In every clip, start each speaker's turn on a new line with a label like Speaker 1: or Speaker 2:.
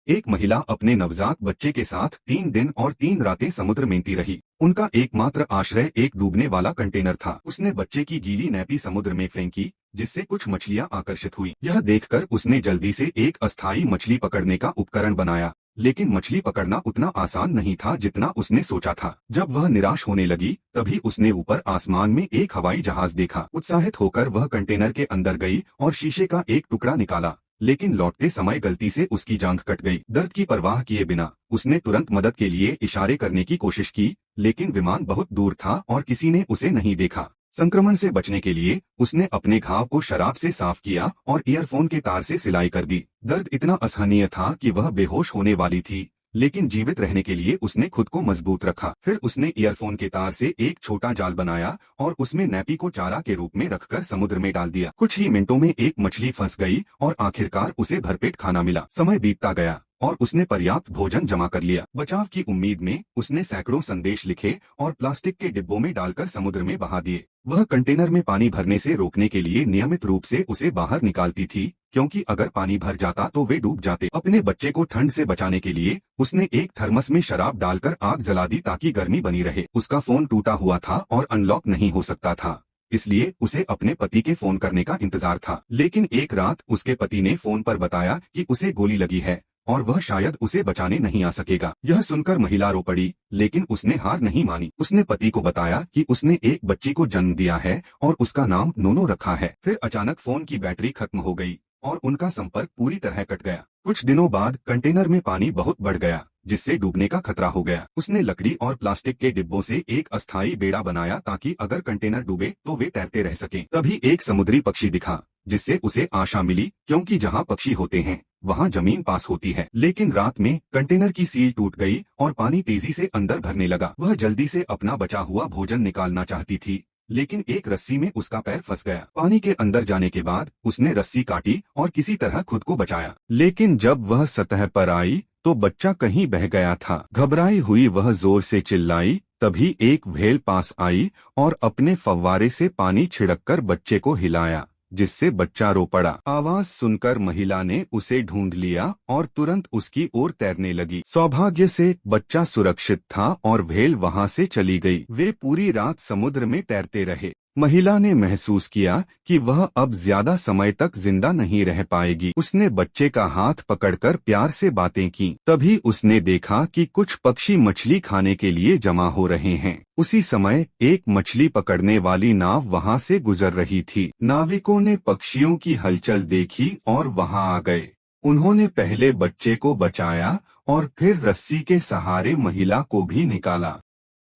Speaker 1: एक महिला अपने नवजात बच्चे के साथ 3 दिन और 3 रातें समुद्र में रही। उनका एकमात्र आश्रय एक डूबने वाला कंटेनर था। उसने बच्चे की गीली नैपी समुद्र में फेंकी, जिससे कुछ मछलियां आकर्षित हुई। यह देखकर उसने जल्दी से एक अस्थायी मछली पकड़ने का उपकरण बनाया, लेकिन मछली पकड़ना उतना आसान नहीं था जितना उसने सोचा था। जब वह निराश होने लगी, तभी उसने ऊपर आसमान में एक हवाई जहाज देखा। उत्साहित होकर वह कंटेनर के अंदर गई और शीशे का एक टुकड़ा निकाला, लेकिन लौटते समय गलती से उसकी जांघ कट गई। दर्द की परवाह किए बिना उसने तुरंत मदद के लिए इशारे करने की कोशिश की, लेकिन विमान बहुत दूर था और किसी ने उसे नहीं देखा। संक्रमण से बचने के लिए उसने अपने घाव को शराब से साफ किया और ईयरफोन के तार से सिलाई कर दी। दर्द इतना असहनीय था कि वह बेहोश होने वाली थी, लेकिन जीवित रहने के लिए उसने खुद को मजबूत रखा। फिर उसने ईयरफोन के तार से एक छोटा जाल बनाया और उसमें नैपी को चारा के रूप में रखकर समुद्र में डाल दिया। कुछ ही मिनटों में एक मछली फंस गई और आखिरकार उसे भरपेट खाना मिला। समय बीतता गया और उसने पर्याप्त भोजन जमा कर लिया। बचाव की उम्मीद में उसने सैकड़ों संदेश लिखे और प्लास्टिक के डिब्बों में डालकर समुद्र में बहा दिए। वह कंटेनर में पानी भरने से रोकने के लिए नियमित रूप से उसे बाहर निकालती थी, क्योंकि अगर पानी भर जाता तो वे डूब जाते। अपने बच्चे को ठंड से बचाने के लिए उसने एक थर्मस में शराब डालकर आग जला दी ताकि गर्मी बनी रहे। उसका फोन टूटा हुआ था और अनलॉक नहीं हो सकता था, इसलिए उसे अपने पति के फोन करने का इंतजार था। लेकिन एक रात उसके पति ने फोन पर बताया कि उसे गोली लगी है और वह शायद उसे बचाने नहीं आ सकेगा। यह सुनकर महिला रो पड़ी, लेकिन उसने हार नहीं मानी। उसने पति को बताया कि उसने एक बच्ची को जन्म दिया है और उसका नाम नोनो रखा है। फिर अचानक फोन की बैटरी खत्म हो गई और उनका संपर्क पूरी तरह कट गया। कुछ दिनों बाद कंटेनर में पानी बहुत बढ़ गया, जिससे डूबने का खतरा हो गया। उसने लकड़ी और प्लास्टिक के डिब्बों से एक अस्थायी बेड़ा बनाया ताकि अगर कंटेनर डूबे तो वे तैरते रह सकें। तभी एक समुद्री पक्षी दिखा, जिससे उसे आशा मिली, क्योंकि जहाँ पक्षी होते हैं वहाँ जमीन पास होती है। लेकिन रात में कंटेनर की सील टूट गई और पानी तेजी से अंदर भरने लगा। वह जल्दी से अपना बचा हुआ भोजन निकालना चाहती थी, लेकिन एक रस्सी में उसका पैर फंस गया। पानी के अंदर जाने के बाद उसने रस्सी काटी और किसी तरह खुद को बचाया। लेकिन जब वह सतह पर आई तो बच्चा कहीं बह गया था। घबराई हुई वह जोर से चिल्लाई, तभी एक व्हेल पास आई और अपने फव्वारे से पानी छिड़ककर बच्चे को हिलाया, जिससे बच्चा रो पड़ा। आवाज सुनकर महिला ने उसे ढूंढ लिया और तुरंत उसकी ओर तैरने लगी। सौभाग्य से बच्चा सुरक्षित था और व्हेल वहां से चली गई। वे पूरी रात समुद्र में तैरते रहे। महिला ने महसूस किया कि वह अब ज्यादा समय तक जिंदा नहीं रह पाएगी। उसने बच्चे का हाथ पकड़कर प्यार से बातें की। तभी उसने देखा कि कुछ पक्षी मछली खाने के लिए जमा हो रहे हैं। उसी समय एक मछली पकड़ने वाली नाव वहां से गुजर रही थी। नाविकों ने पक्षियों की हलचल देखी और वहां आ गए। उन्होंने पहले बच्चे को बचाया और फिर रस्सी के सहारे महिला को भी निकाला,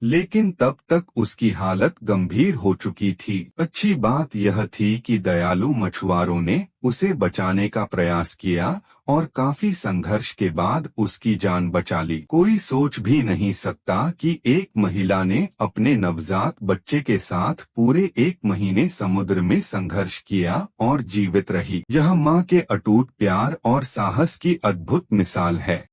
Speaker 1: लेकिन तब तक उसकी हालत गंभीर हो चुकी थी। अच्छी बात यह थी कि दयालु मछुआरों ने उसे बचाने का प्रयास किया और काफी संघर्ष के बाद उसकी जान बचा ली। कोई सोच भी नहीं सकता कि एक महिला ने अपने नवजात बच्चे के साथ पूरे 1 महीने समुद्र में संघर्ष किया और जीवित रही। यह माँ के अटूट प्यार और साहस की अद्भुत मिसाल है।